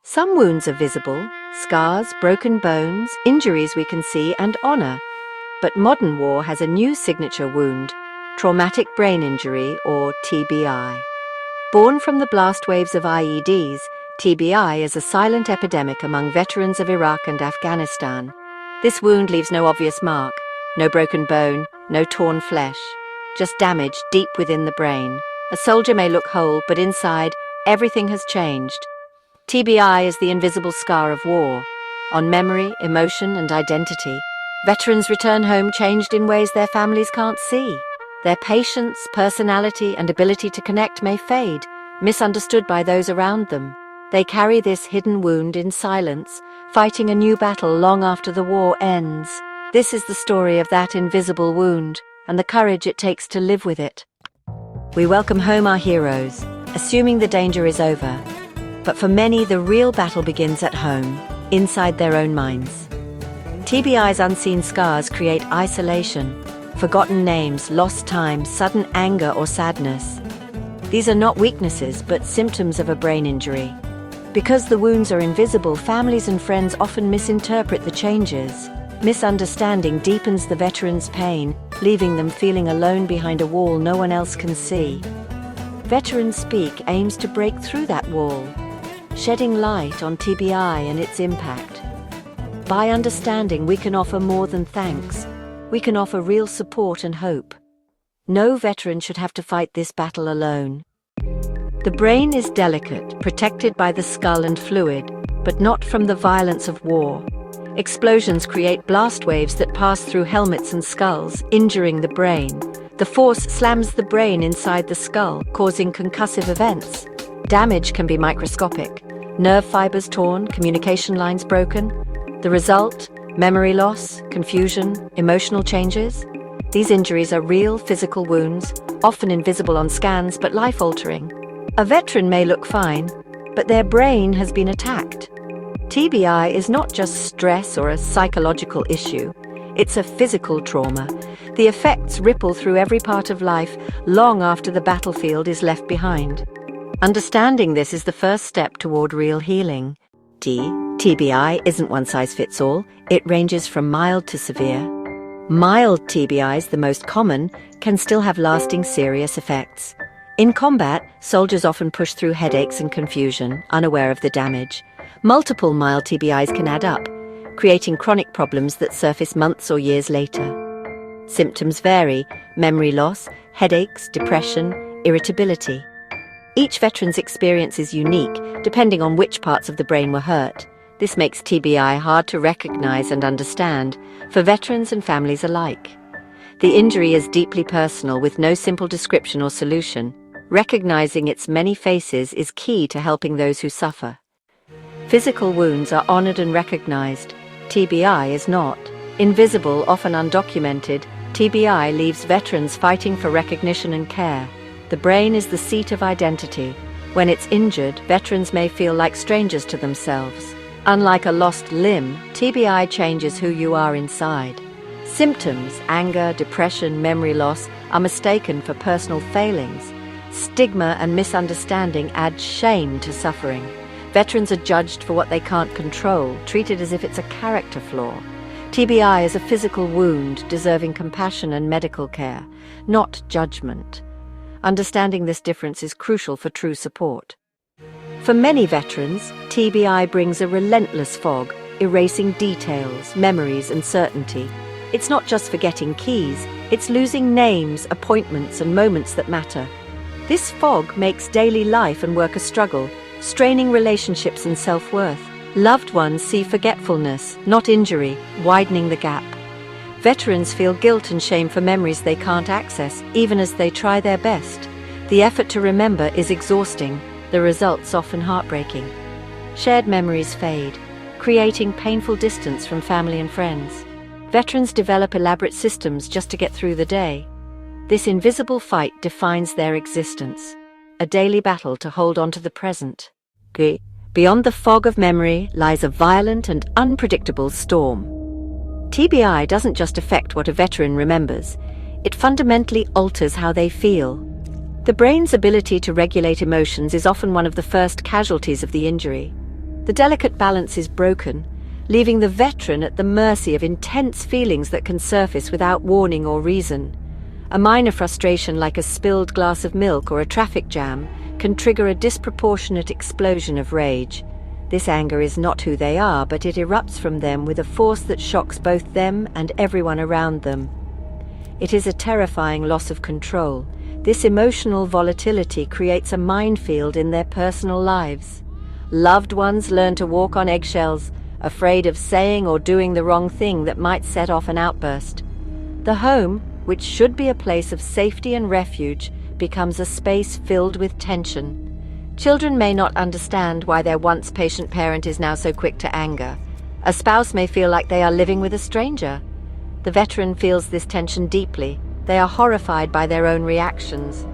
Some wounds are visible, scars, broken bones, injuries we can see and honor. But modern war has a new signature wound, traumatic brain injury or TBI. Born from the blast waves of IEDs, TBI is a silent epidemic among veterans of Iraq and Afghanistan. This wound leaves no obvious mark, no broken bone, no torn flesh, just damage deep within the brain. A soldier may look whole, but inside, everything has changed. TBI is the invisible scar of war, on memory, emotion, and identity. Veterans return home changed in ways their families can't see. Their patience, personality, and ability to connect may fade, misunderstood by those around them. They carry this hidden wound in silence, fighting a new battle long after the war ends. This is the story of that invisible wound, and the courage it takes to live with it. We welcome home our heroes, assuming the danger is over. But for many, the real battle begins at home, inside their own minds. TBI's unseen scars create isolation, forgotten names, lost time, sudden anger or sadness. These are not weaknesses, but symptoms of a brain injury. Because the wounds are invisible, families and friends often misinterpret the changes. Misunderstanding deepens the veteran's pain, leaving them feeling alone behind a wall no one else can see. Veterans Speak aims to break through that wall, shedding light on TBI and its impact. By understanding, we can offer more than thanks. We can offer real support and hope. No veteran should have to fight this battle alone. The brain is delicate, protected by the skull and fluid, but not from the violence of war. Explosions create blast waves that pass through helmets and skulls, injuring the brain. The force slams the brain inside the skull, causing concussive events. Damage can be microscopic. Nerve fibers torn, communication lines broken. The result? Memory loss, confusion, emotional changes. These injuries are real physical wounds, often invisible on scans but life-altering. A veteran may look fine, but their brain has been attacked. TBI is not just stress or a psychological issue. It's a physical trauma. The effects ripple through every part of life long after the battlefield is left behind. Understanding this is the first step toward real healing. TBI isn't one size fits all. It ranges from mild to severe. Mild TBIs, the most common, can still have lasting serious effects. In combat, soldiers often push through headaches and confusion, unaware of the damage. Multiple mild TBIs can add up, creating chronic problems that surface months or years later. Symptoms vary: memory loss, headaches, depression, irritability. Each veteran's experience is unique, depending on which parts of the brain were hurt. This makes TBI hard to recognize and understand for veterans and families alike. The injury is deeply personal, with no simple description or solution. Recognizing its many faces is key to helping those who suffer. Physical wounds are honored and recognized. TBI is not. Invisible, often undocumented, TBI leaves veterans fighting for recognition and care. The brain is the seat of identity. When it's injured, veterans may feel like strangers to themselves. Unlike a lost limb, TBI changes who you are inside. Symptoms, anger, depression, memory loss, are mistaken for personal failings. Stigma and misunderstanding add shame to suffering. Veterans are judged for what they can't control, treated as if it's a character flaw. TBI is a physical wound deserving compassion and medical care, not judgment. Understanding this difference is crucial for true support. For many veterans, TBI brings a relentless fog, erasing details, memories, and certainty. It's not just forgetting keys, it's losing names, appointments, and moments that matter. This fog makes daily life and work a struggle, straining relationships and self-worth. Loved ones see forgetfulness, not injury, widening the gap. Veterans feel guilt and shame for memories they can't access, even as they try their best. The effort to remember is exhausting, the results often heartbreaking. Shared memories fade, creating painful distance from family and friends. Veterans develop elaborate systems just to get through the day. This invisible fight defines their existence, a daily battle to hold on to the present. Beyond the fog of memory lies a violent and unpredictable storm. TBI doesn't just affect what a veteran remembers, it fundamentally alters how they feel. The brain's ability to regulate emotions is often one of the first casualties of the injury. The delicate balance is broken, leaving the veteran at the mercy of intense feelings that can surface without warning or reason. A minor frustration like a spilled glass of milk or a traffic jam can trigger a disproportionate explosion of rage. This anger is not who they are, but it erupts from them with a force that shocks both them and everyone around them. It is a terrifying loss of control. This emotional volatility creates a minefield in their personal lives. Loved ones learn to walk on eggshells, afraid of saying or doing the wrong thing that might set off an outburst. The home, which should be a place of safety and refuge, becomes a space filled with tension. Children may not understand why their once patient parent is now so quick to anger. A spouse may feel like they are living with a stranger. The veteran feels this tension deeply. They are horrified by their own reactions.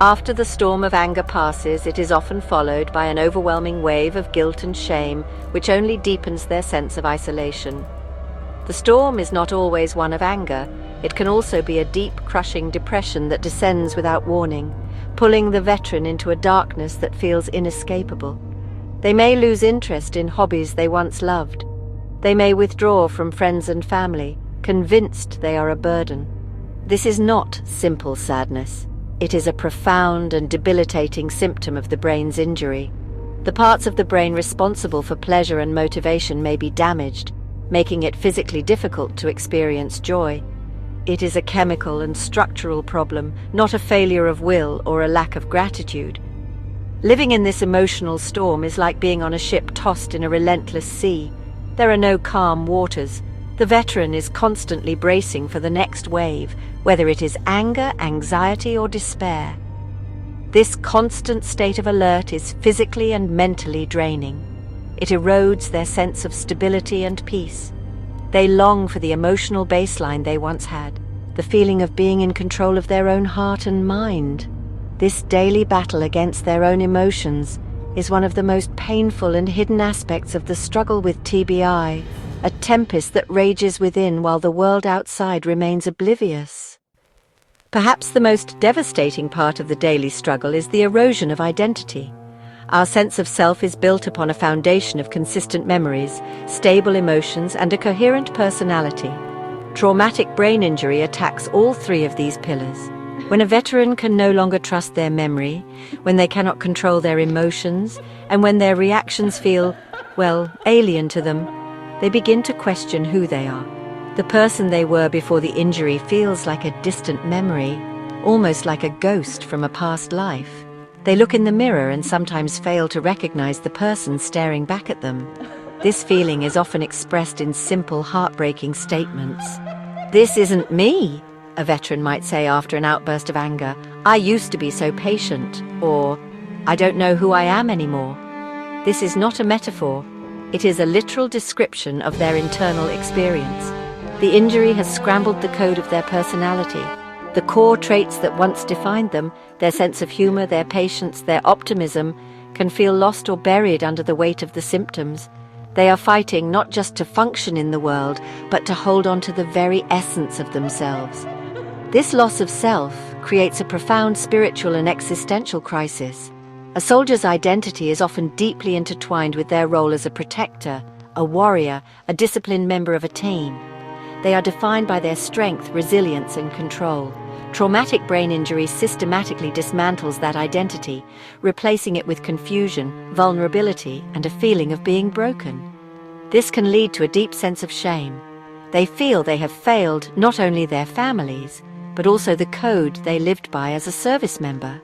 After the storm of anger passes, it is often followed by an overwhelming wave of guilt and shame, which only deepens their sense of isolation. The storm is not always one of anger. It can also be a deep, crushing depression that descends without warning, pulling the veteran into a darkness that feels inescapable. They may lose interest in hobbies they once loved. They may withdraw from friends and family, convinced they are a burden. This is not simple sadness. It is a profound and debilitating symptom of the brain's injury. The parts of the brain responsible for pleasure and motivation may be damaged, making it physically difficult to experience joy. It is a chemical and structural problem, not a failure of will or a lack of gratitude. Living in this emotional storm is like being on a ship tossed in a relentless sea. There are no calm waters. The veteran is constantly bracing for the next wave, whether it is anger, anxiety, or despair. This constant state of alert is physically and mentally draining. It erodes their sense of stability and peace. They long for the emotional baseline they once had, the feeling of being in control of their own heart and mind. This daily battle against their own emotions is one of the most painful and hidden aspects of the struggle with TBI, a tempest that rages within while the world outside remains oblivious. Perhaps the most devastating part of the daily struggle is the erosion of identity. Our sense of self is built upon a foundation of consistent memories, stable emotions, and a coherent personality. Traumatic brain injury attacks all three of these pillars. When a veteran can no longer trust their memory, when they cannot control their emotions, and when their reactions feel, alien to them, they begin to question who they are. The person they were before the injury feels like a distant memory, almost like a ghost from a past life. They look in the mirror and sometimes fail to recognize the person staring back at them. This feeling is often expressed in simple, heartbreaking statements. "This isn't me," a veteran might say after an outburst of anger. "I used to be so patient," or "I don't know who I am anymore." This is not a metaphor. It is a literal description of their internal experience. The injury has scrambled the code of their personality. The core traits that once defined them, their sense of humor, their patience, their optimism, can feel lost or buried under the weight of the symptoms. They are fighting not just to function in the world, but to hold on to the very essence of themselves. This loss of self creates a profound spiritual and existential crisis. A soldier's identity is often deeply intertwined with their role as a protector, a warrior, a disciplined member of a team. They are defined by their strength, resilience, and control. Traumatic brain injury systematically dismantles that identity, replacing it with confusion, vulnerability, and a feeling of being broken. This can lead to a deep sense of shame. They feel they have failed not only their families, but also the code they lived by as a service member.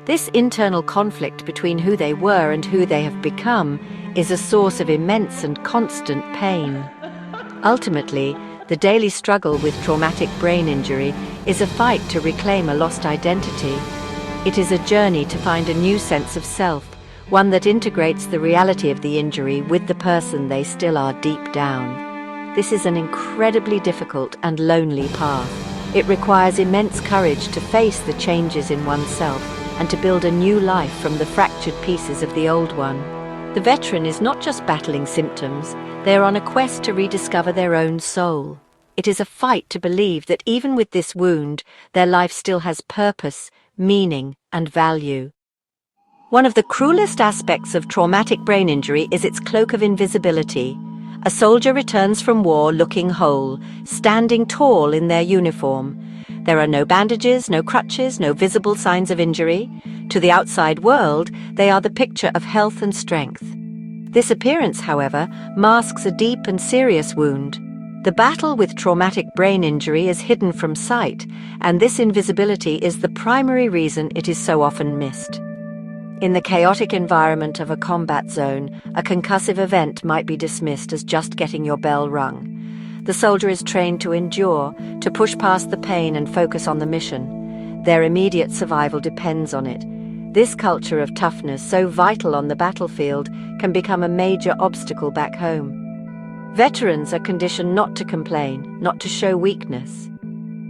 This internal conflict between who they were and who they have become is a source of immense and constant pain. Ultimately, the daily struggle with traumatic brain injury is a fight to reclaim a lost identity. It is a journey to find a new sense of self, one that integrates the reality of the injury with the person they still are deep down. This is an incredibly difficult and lonely path. It requires immense courage to face the changes in oneself and to build a new life from the fractured pieces of the old one. The veteran is not just battling symptoms, they are on a quest to rediscover their own soul. It is a fight to believe that even with this wound, their life still has purpose, meaning, and value. One of the cruelest aspects of traumatic brain injury is its cloak of invisibility. A soldier returns from war looking whole, standing tall in their uniform. There are no bandages, no crutches, no visible signs of injury. To the outside world, they are the picture of health and strength. This appearance, however, masks a deep and serious wound. The battle with traumatic brain injury is hidden from sight, and this invisibility is the primary reason it is so often missed. In the chaotic environment of a combat zone, a concussive event might be dismissed as just getting your bell rung. The soldier is trained to endure, to push past the pain and focus on the mission. Their immediate survival depends on it. This culture of toughness, so vital on the battlefield, can become a major obstacle back home. Veterans are conditioned not to complain, not to show weakness.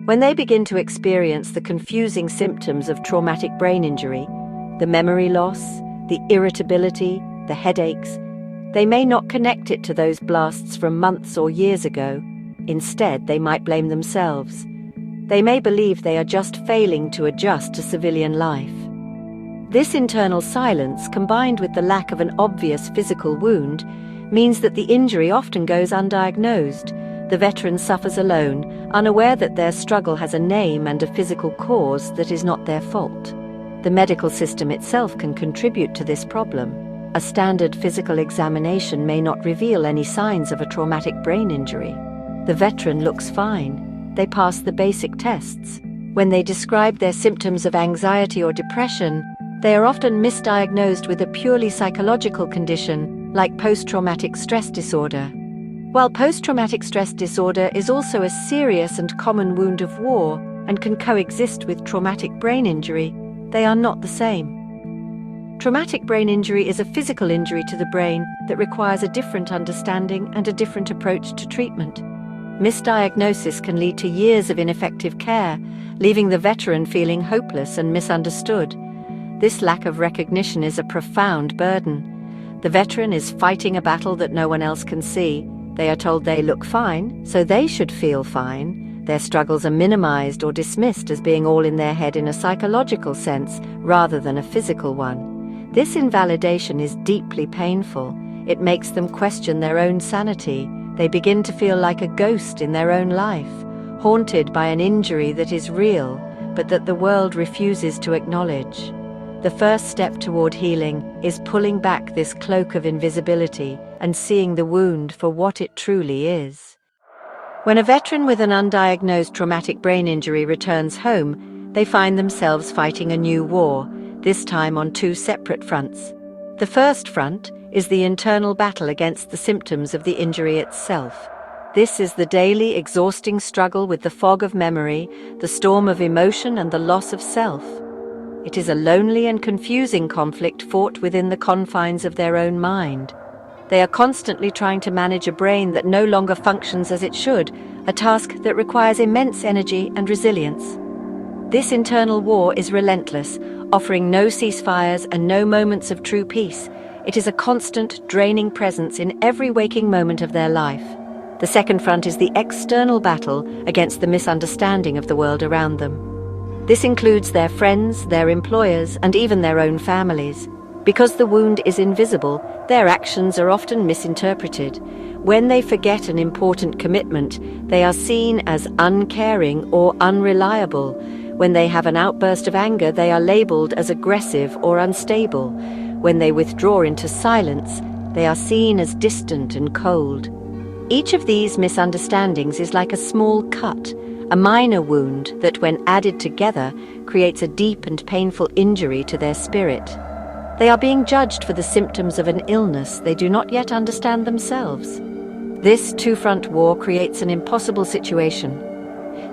When they begin to experience the confusing symptoms of traumatic brain injury, the memory loss, the irritability, the headaches, they may not connect it to those blasts from months or years ago. Instead, they might blame themselves. They may believe they are just failing to adjust to civilian life. This internal silence, combined with the lack of an obvious physical wound, means that the injury often goes undiagnosed. The veteran suffers alone, unaware that their struggle has a name and a physical cause that is not their fault. The medical system itself can contribute to this problem. A standard physical examination may not reveal any signs of a traumatic brain injury. The veteran looks fine. They pass the basic tests. When they describe their symptoms of anxiety or depression, they are often misdiagnosed with a purely psychological condition, like post-traumatic stress disorder. While post-traumatic stress disorder is also a serious and common wound of war and can coexist with traumatic brain injury, they are not the same. Traumatic brain injury is a physical injury to the brain that requires a different understanding and a different approach to treatment. Misdiagnosis can lead to years of ineffective care, leaving the veteran feeling hopeless and misunderstood. This lack of recognition is a profound burden. The veteran is fighting a battle that no one else can see. They are told they look fine, so they should feel fine. Their struggles are minimized or dismissed as being all in their head in a psychological sense rather than a physical one. This invalidation is deeply painful. It makes them question their own sanity. They begin to feel like a ghost in their own life, haunted by an injury that is real, but that the world refuses to acknowledge. The first step toward healing is pulling back this cloak of invisibility and seeing the wound for what it truly is. When a veteran with an undiagnosed traumatic brain injury returns home, they find themselves fighting a new war, this time on two separate fronts. The first front is the internal battle against the symptoms of the injury itself. This is the daily, exhausting struggle with the fog of memory, the storm of emotion, and the loss of self. It is a lonely and confusing conflict fought within the confines of their own mind. They are constantly trying to manage a brain that no longer functions as it should, a task that requires immense energy and resilience. This internal war is relentless, offering no ceasefires and no moments of true peace. It is a constant, draining presence in every waking moment of their life. The second front is the external battle against the misunderstanding of the world around them. This includes their friends, their employers, and even their own families. Because the wound is invisible, their actions are often misinterpreted. When they forget an important commitment, they are seen as uncaring or unreliable. When they have an outburst of anger, they are labeled as aggressive or unstable. When they withdraw into silence, they are seen as distant and cold. Each of these misunderstandings is like a small cut, a minor wound that, when added together, creates a deep and painful injury to their spirit. They are being judged for the symptoms of an illness they do not yet understand themselves. This two-front war creates an impossible situation.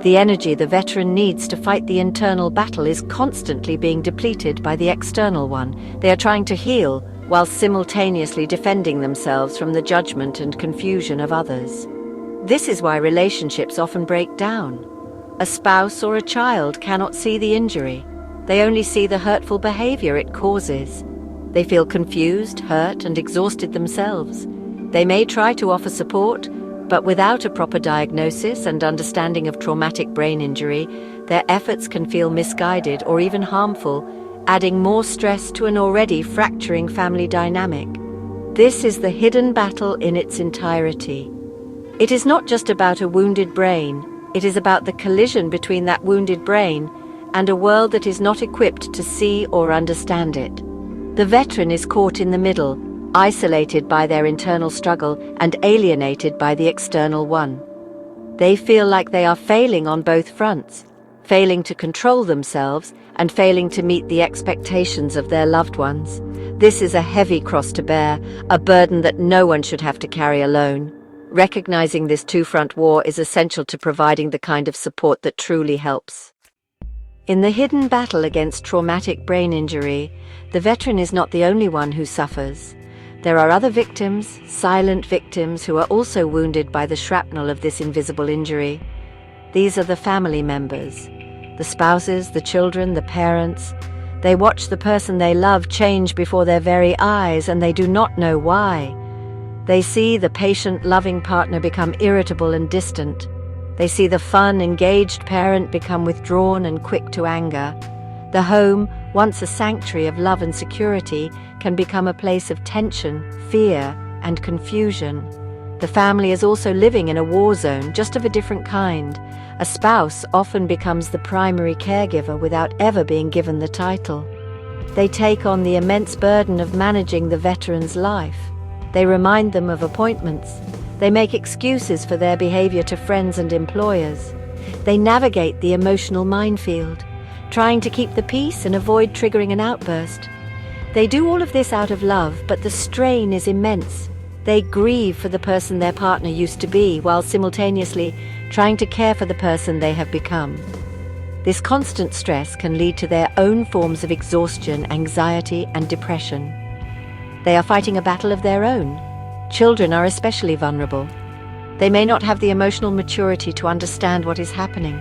The energy the veteran needs to fight the internal battle is constantly being depleted by the external one. They are trying to heal while simultaneously defending themselves from the judgment and confusion of others. This is why relationships often break down. A spouse or a child cannot see the injury. They only see the hurtful behavior it causes. They feel confused, hurt, and exhausted themselves. They may try to offer support, but without a proper diagnosis and understanding of traumatic brain injury, their efforts can feel misguided or even harmful, adding more stress to an already fracturing family dynamic. This is the hidden battle in its entirety. It is not just about a wounded brain, it is about the collision between that wounded brain and a world that is not equipped to see or understand it. The veteran is caught in the middle, isolated by their internal struggle and alienated by the external one. They feel like they are failing on both fronts, failing to control themselves and failing to meet the expectations of their loved ones. This is a heavy cross to bear, a burden that no one should have to carry alone. Recognizing this two-front war is essential to providing the kind of support that truly helps. In the hidden battle against traumatic brain injury, the veteran is not the only one who suffers. There are other victims, silent victims, who are also wounded by the shrapnel of this invisible injury. These are the family members, the spouses, the children, the parents. They watch the person they love change before their very eyes, and they do not know why. They see the patient, loving partner become irritable and distant. They see the fun, engaged parent become withdrawn and quick to anger. The home, once a sanctuary of love and security, can become a place of tension, fear, and confusion. The family is also living in a war zone, just of a different kind. A spouse often becomes the primary caregiver without ever being given the title. They take on the immense burden of managing the veteran's life. They remind them of appointments. They make excuses for their behavior to friends and employers. They navigate the emotional minefield, trying to keep the peace and avoid triggering an outburst. They do all of this out of love, but the strain is immense. They grieve for the person their partner used to be, while simultaneously trying to care for the person they have become. This constant stress can lead to their own forms of exhaustion, anxiety, and depression. They are fighting a battle of their own. Children are especially vulnerable. They may not have the emotional maturity to understand what is happening.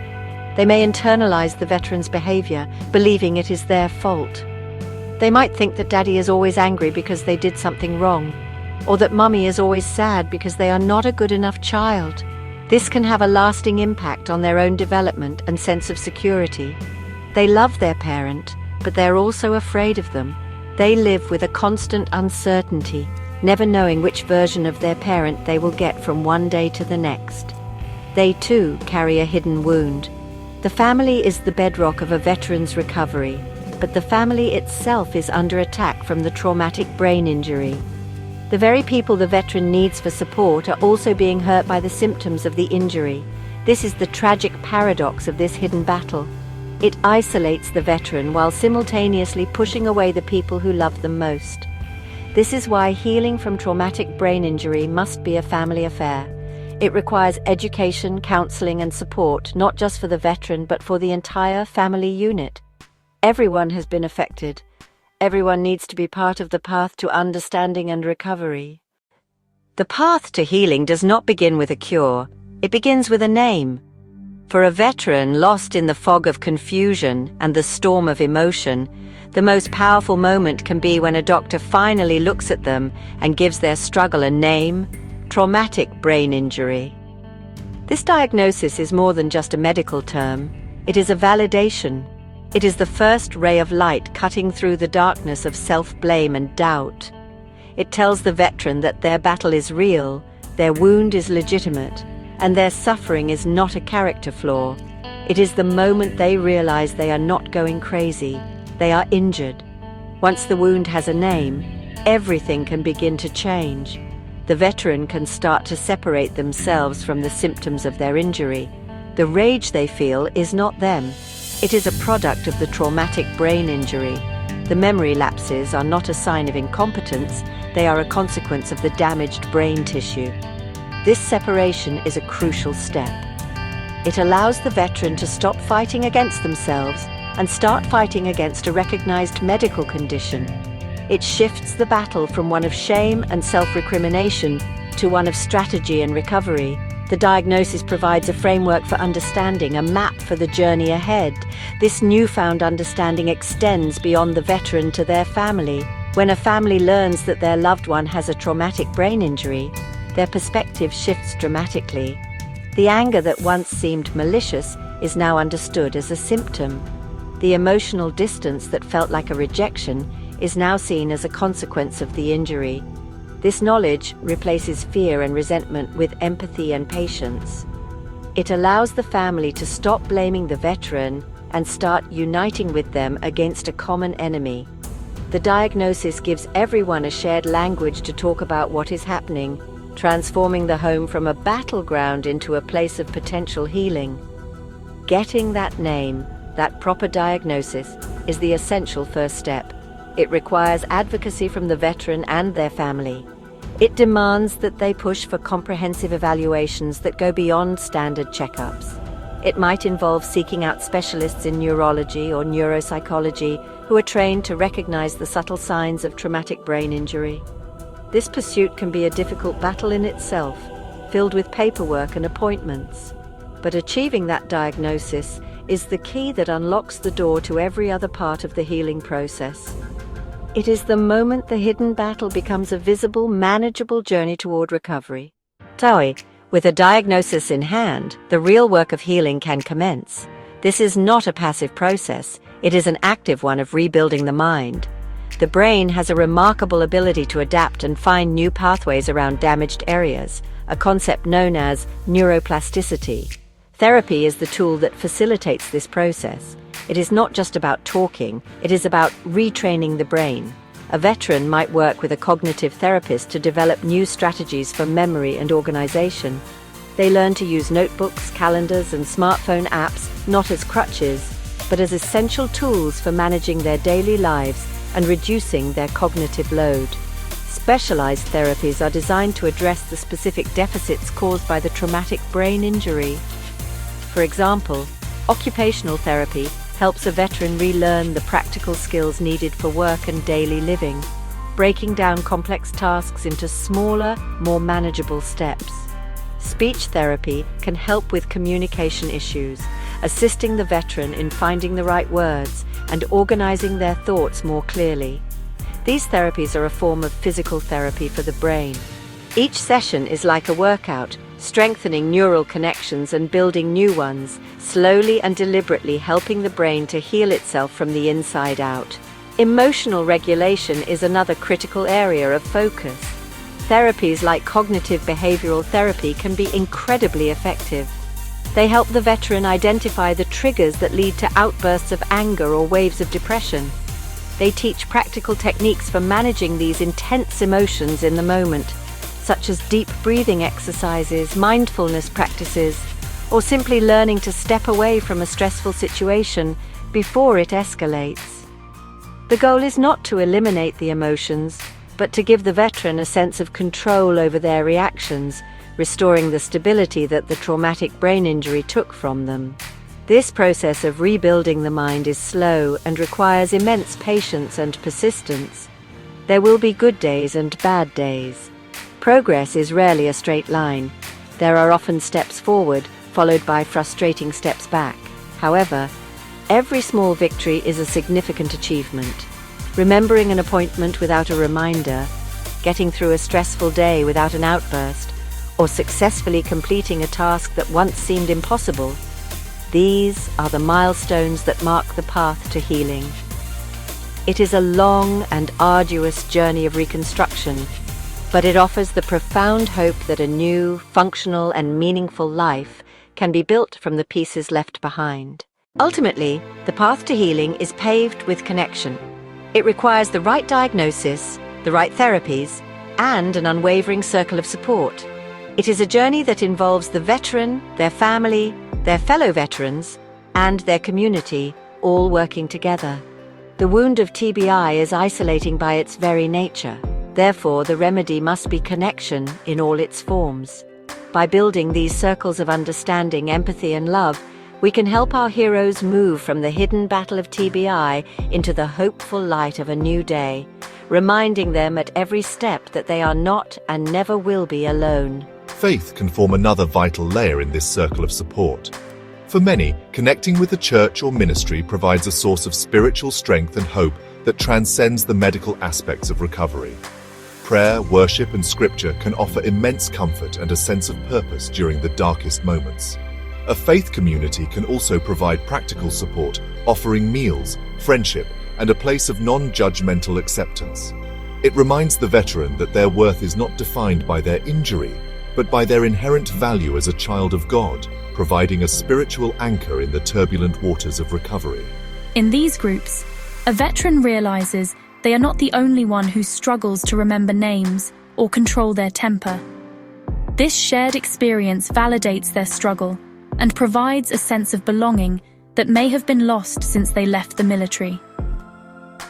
They may internalize the veteran's behavior, believing it is their fault. They might think that daddy is always angry because they did something wrong, or that mummy is always sad because they are not a good enough child. This can have a lasting impact on their own development and sense of security. They love their parent, but they're also afraid of them. They live with a constant uncertainty, never knowing which version of their parent they will get from one day to the next. They too carry a hidden wound. The family is the bedrock of a veteran's recovery, but the family itself is under attack from the traumatic brain injury. The very people the veteran needs for support are also being hurt by the symptoms of the injury. This is the tragic paradox of this hidden battle. It isolates the veteran while simultaneously pushing away the people who love them most. This is why healing from traumatic brain injury must be a family affair. It requires education, counseling, and support, not just for the veteran, but for the entire family unit. Everyone has been affected. Everyone needs to be part of the path to understanding and recovery. The path to healing does not begin with a cure. It begins with a name. For a veteran lost in the fog of confusion and the storm of emotion, the most powerful moment can be when a doctor finally looks at them and gives their struggle a name: traumatic brain injury. This diagnosis is more than just a medical term. It is a validation. It is the first ray of light cutting through the darkness of self-blame and doubt. It tells the veteran that their battle is real, their wound is legitimate, and their suffering is not a character flaw. It is the moment they realize they are not going crazy. They are injured. Once the wound has a name, everything can begin to change. The veteran can start to separate themselves from the symptoms of their injury. The rage they feel is not them. It is a product of the traumatic brain injury. The memory lapses are not a sign of incompetence, they are a consequence of the damaged brain tissue. This separation is a crucial step. It allows the veteran to stop fighting against themselves and start fighting against a recognized medical condition. It shifts the battle from one of shame and self-recrimination to one of strategy and recovery. The diagnosis provides a framework for understanding, a map for the journey ahead. This newfound understanding extends beyond the veteran to their family. When a family learns that their loved one has a traumatic brain injury, their perspective shifts dramatically. The anger that once seemed malicious is now understood as a symptom. The emotional distance that felt like a rejection is now seen as a consequence of the injury. This knowledge replaces fear and resentment with empathy and patience. It allows the family to stop blaming the veteran and start uniting with them against a common enemy. The diagnosis gives everyone a shared language to talk about what is happening, transforming the home from a battleground into a place of potential healing. Getting that name, that proper diagnosis, is the essential first step. It requires advocacy from the veteran and their family. It demands that they push for comprehensive evaluations that go beyond standard checkups. It might involve seeking out specialists in neurology or neuropsychology who are trained to recognize the subtle signs of traumatic brain injury. This pursuit can be a difficult battle in itself, filled with paperwork and appointments. But achieving that diagnosis is the key that unlocks the door to every other part of the healing process. It is the moment the hidden battle becomes a visible, manageable journey toward recovery. Taoi, with a diagnosis in hand, the real work of healing can commence. This is not a passive process, it is an active one of rebuilding the mind. The brain has a remarkable ability to adapt and find new pathways around damaged areas, a concept known as neuroplasticity. Therapy is the tool that facilitates this process. It is not just about talking, it is about retraining the brain. A veteran might work with a cognitive therapist to develop new strategies for memory and organization. They learn to use notebooks, calendars, and smartphone apps not as crutches, but as essential tools for managing their daily lives and reducing their cognitive load. Specialized therapies are designed to address the specific deficits caused by the traumatic brain injury. For example, occupational therapy helps a veteran relearn the practical skills needed for work and daily living, breaking down complex tasks into smaller, more manageable steps. Speech therapy can help with communication issues, assisting the veteran in finding the right words and organizing their thoughts more clearly. These therapies are a form of physical therapy for the brain. Each session is like a workout, strengthening neural connections and building new ones, slowly and deliberately helping the brain to heal itself from the inside out. Emotional regulation is another critical area of focus. Therapies like cognitive behavioral therapy can be incredibly effective. They help the veteran identify the triggers that lead to outbursts of anger or waves of depression. They teach practical techniques for managing these intense emotions in the moment, such as deep breathing exercises, mindfulness practices, or simply learning to step away from a stressful situation before it escalates. The goal is not to eliminate the emotions, but to give the veteran a sense of control over their reactions, restoring the stability that the traumatic brain injury took from them. This process of rebuilding the mind is slow and requires immense patience and persistence. There will be good days and bad days. Progress is rarely a straight line. There are often steps forward, followed by frustrating steps back. However, every small victory is a significant achievement. Remembering an appointment without a reminder, getting through a stressful day without an outburst, or successfully completing a task that once seemed impossible, these are the milestones that mark the path to healing. It is a long and arduous journey of reconstruction, but it offers the profound hope that a new, functional, and meaningful life can be built from the pieces left behind. Ultimately, the path to healing is paved with connection. It requires the right diagnosis, the right therapies, and an unwavering circle of support. It is a journey that involves the veteran, their family, their fellow veterans, and their community, all working together. The wound of TBI is isolating by its very nature. Therefore, the remedy must be connection in all its forms. By building these circles of understanding, empathy, and love, we can help our heroes move from the hidden battle of TBI into the hopeful light of a new day, reminding them at every step that they are not and never will be alone. Faith can form another vital layer in this circle of support. For many, connecting with the church or ministry provides a source of spiritual strength and hope that transcends the medical aspects of recovery. Prayer, worship, and scripture can offer immense comfort and a sense of purpose during the darkest moments. A faith community can also provide practical support, offering meals, friendship, and a place of non-judgmental acceptance. It reminds the veteran that their worth is not defined by their injury, but by their inherent value as a child of God, providing a spiritual anchor in the turbulent waters of recovery. In these groups, a veteran realizes they are not the only one who struggles to remember names or control their temper. This shared experience validates their struggle and provides a sense of belonging that may have been lost since they left the military.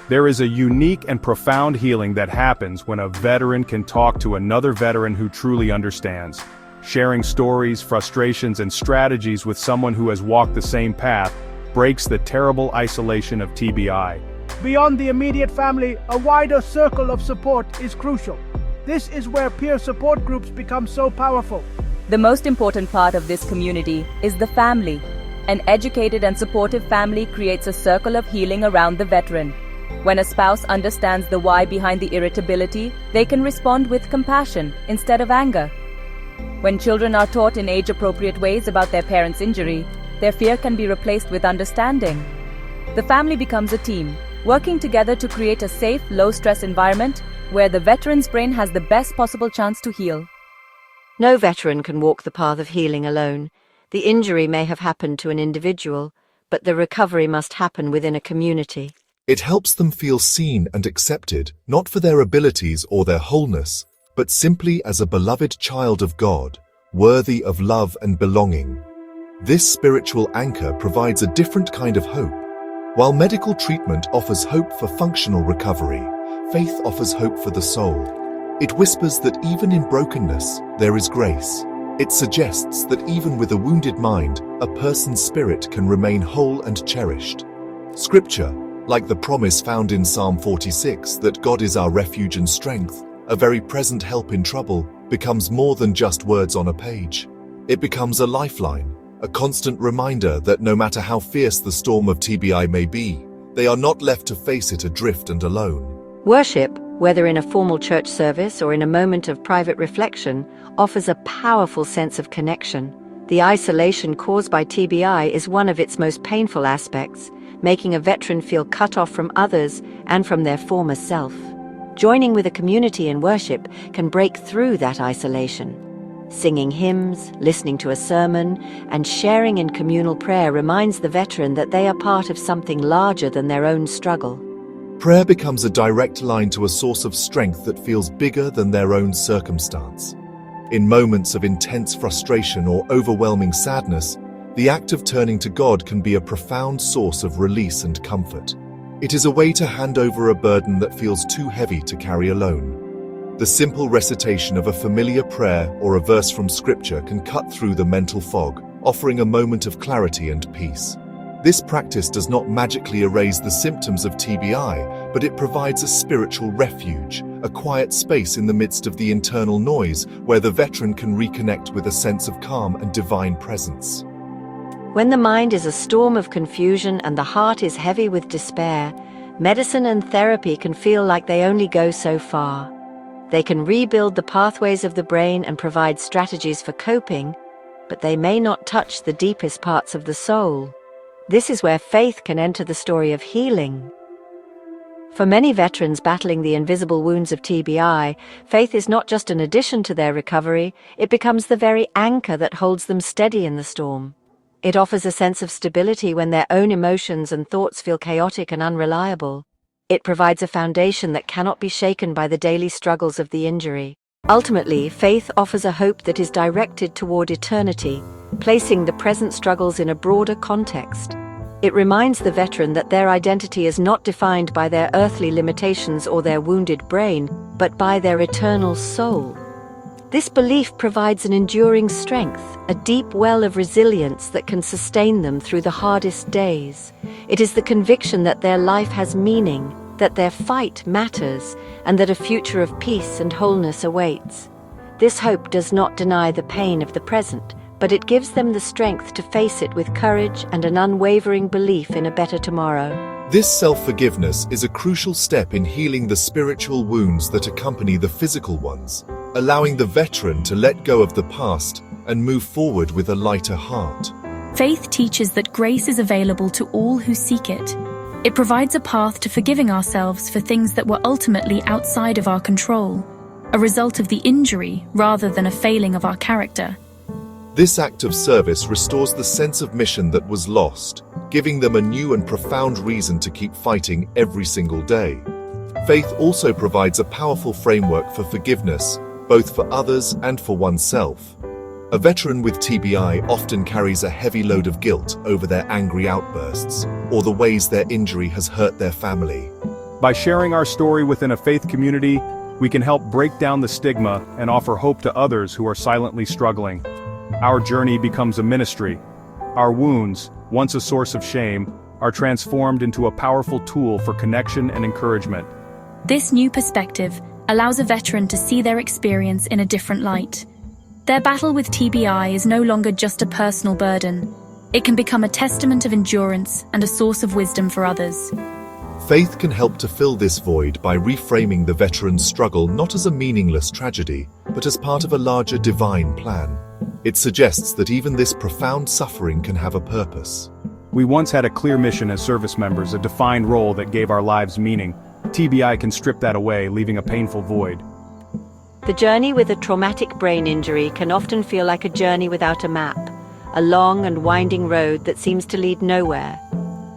There is a unique and profound healing that happens when a veteran can talk to another veteran who truly understands. Sharing stories, frustrations, and strategies with someone who has walked the same path breaks the terrible isolation of TBI. Beyond the immediate family, a wider circle of support is crucial. This is where peer support groups become so powerful. The most important part of this community is the family. An educated and supportive family creates a circle of healing around the veteran. When a spouse understands the why behind the irritability, they can respond with compassion instead of anger. When children are taught in age-appropriate ways about their parents' injury, their fear can be replaced with understanding. The family becomes a team, working together to create a safe, low-stress environment where the veteran's brain has the best possible chance to heal. No veteran can walk the path of healing alone. The injury may have happened to an individual, but the recovery must happen within a community. It helps them feel seen and accepted, not for their abilities or their wholeness, but simply as a beloved child of God, worthy of love and belonging. This spiritual anchor provides a different kind of hope. While medical treatment offers hope for functional recovery, faith offers hope for the soul. It whispers that even in brokenness, there is grace. It suggests that even with a wounded mind, a person's spirit can remain whole and cherished. Scripture, like the promise found in Psalm 46 that God is our refuge and strength, a very present help in trouble, becomes more than just words on a page. It becomes a lifeline, a constant reminder that no matter how fierce the storm of TBI may be, they are not left to face it adrift and alone. Worship, whether in a formal church service or in a moment of private reflection, offers a powerful sense of connection. The isolation caused by TBI is one of its most painful aspects, making a veteran feel cut off from others and from their former self. Joining with a community in worship can break through that isolation. Singing hymns, listening to a sermon, and sharing in communal prayer reminds the veteran that they are part of something larger than their own struggle. Prayer becomes a direct line to a source of strength that feels bigger than their own circumstance. In moments of intense frustration or overwhelming sadness, the act of turning to God can be a profound source of release and comfort. It is a way to hand over a burden that feels too heavy to carry alone. The simple recitation of a familiar prayer or a verse from Scripture can cut through the mental fog, offering a moment of clarity and peace. This practice does not magically erase the symptoms of TBI, but it provides a spiritual refuge, a quiet space in the midst of the internal noise where the veteran can reconnect with a sense of calm and divine presence. When the mind is a storm of confusion and the heart is heavy with despair, medicine and therapy can feel like they only go so far. They can rebuild the pathways of the brain and provide strategies for coping, but they may not touch the deepest parts of the soul. This is where faith can enter the story of healing. For many veterans battling the invisible wounds of TBI, faith is not just an addition to their recovery, it becomes the very anchor that holds them steady in the storm. It offers a sense of stability when their own emotions and thoughts feel chaotic and unreliable. It provides a foundation that cannot be shaken by the daily struggles of the injury. Ultimately, faith offers a hope that is directed toward eternity, placing the present struggles in a broader context. It reminds the veteran that their identity is not defined by their earthly limitations or their wounded brain, but by their eternal soul. This belief provides an enduring strength, a deep well of resilience that can sustain them through the hardest days. It is the conviction that their life has meaning, that their fight matters, and that a future of peace and wholeness awaits. This hope does not deny the pain of the present, but it gives them the strength to face it with courage and an unwavering belief in a better tomorrow. This self-forgiveness is a crucial step in healing the spiritual wounds that accompany the physical ones, allowing the veteran to let go of the past and move forward with a lighter heart. Faith teaches that grace is available to all who seek it. It provides a path to forgiving ourselves for things that were ultimately outside of our control, a result of the injury rather than a failing of our character. This act of service restores the sense of mission that was lost, giving them a new and profound reason to keep fighting every single day. Faith also provides a powerful framework for forgiveness, both for others and for oneself. A veteran with TBI often carries a heavy load of guilt over their angry outbursts or the ways their injury has hurt their family. By sharing our story within a faith community, we can help break down the stigma and offer hope to others who are silently struggling. Our journey becomes a ministry. Our wounds, once a source of shame, are transformed into a powerful tool for connection and encouragement. This new perspective allows a veteran to see their experience in a different light. Their battle with TBI is no longer just a personal burden. It can become a testament of endurance and a source of wisdom for others. Faith can help to fill this void by reframing the veteran's struggle not as a meaningless tragedy, but as part of a larger divine plan. It suggests that even this profound suffering can have a purpose. We once had a clear mission as service members, a defined role that gave our lives meaning. TBI can strip that away, leaving a painful void. The journey with a traumatic brain injury can often feel like a journey without a map, a long and winding road that seems to lead nowhere.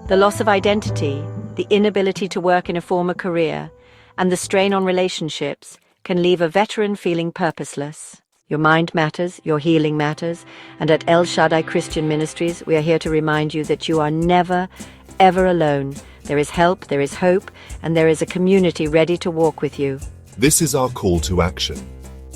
The loss of identity, the inability to work in a former career, and the strain on relationships can leave a veteran feeling purposeless. Your mind matters, your healing matters, and at El Shaddai Christian Ministries, we are here to remind you that you are never, ever alone. There is help, there is hope, and there is a community ready to walk with you. This is our call to action.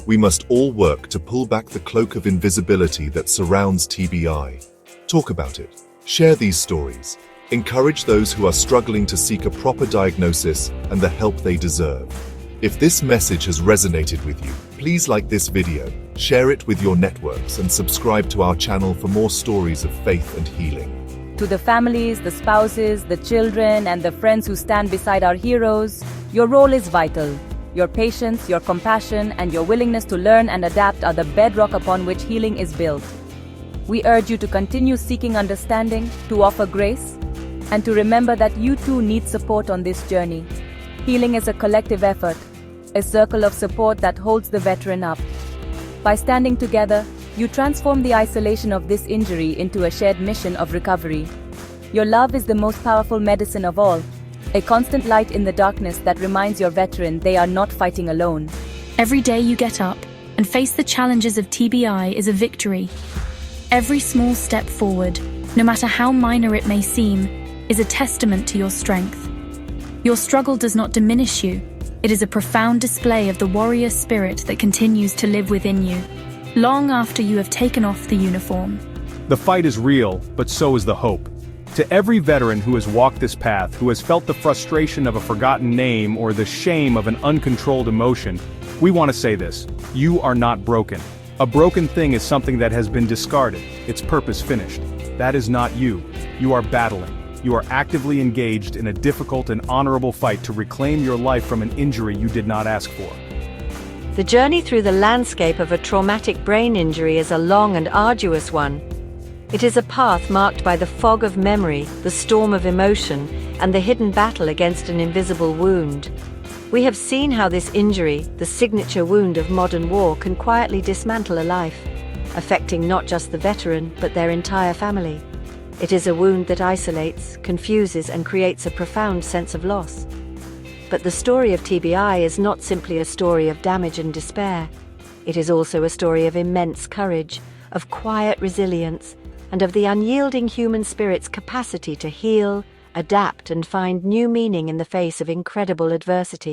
We must all work to pull back the cloak of invisibility that surrounds TBI. Talk about it. Share these stories. Encourage those who are struggling to seek a proper diagnosis and the help they deserve. If this message has resonated with you, please like this video, share it with your networks, and subscribe to our channel for more stories of faith and healing. To the families, the spouses, the children, and the friends who stand beside our heroes, your role is vital. Your patience, your compassion, and your willingness to learn and adapt are the bedrock upon which healing is built. We urge you to continue seeking understanding, to offer grace, and to remember that you too need support on this journey. Healing is a collective effort, a circle of support that holds the veteran up. By standing together, you transform the isolation of this injury into a shared mission of recovery. Your love is the most powerful medicine of all, a constant light in the darkness that reminds your veteran they are not fighting alone. Every day you get up and face the challenges of TBI is a victory. Every small step forward, no matter how minor it may seem, is a testament to your strength. Your struggle does not diminish you. It is a profound display of the warrior spirit that continues to live within you, long after you have taken off the uniform. The fight is real, but so is the hope. To every veteran who has walked this path, who has felt the frustration of a forgotten name or the shame of an uncontrolled emotion, we want to say this: you are not broken. A broken thing is something that has been discarded, its purpose finished. That is not you. You are battling. You are actively engaged in a difficult and honorable fight to reclaim your life from an injury you did not ask for. The journey through the landscape of a traumatic brain injury is a long and arduous one. It is a path marked by the fog of memory, the storm of emotion, and the hidden battle against an invisible wound. We have seen how this injury, the signature wound of modern war, can quietly dismantle a life, affecting not just the veteran, but their entire family. It is a wound that isolates, confuses, and creates a profound sense of loss. But the story of TBI is not simply a story of damage and despair. It is also a story of immense courage, of quiet resilience, and of the unyielding human spirit's capacity to heal, adapt, and find new meaning in the face of incredible adversity.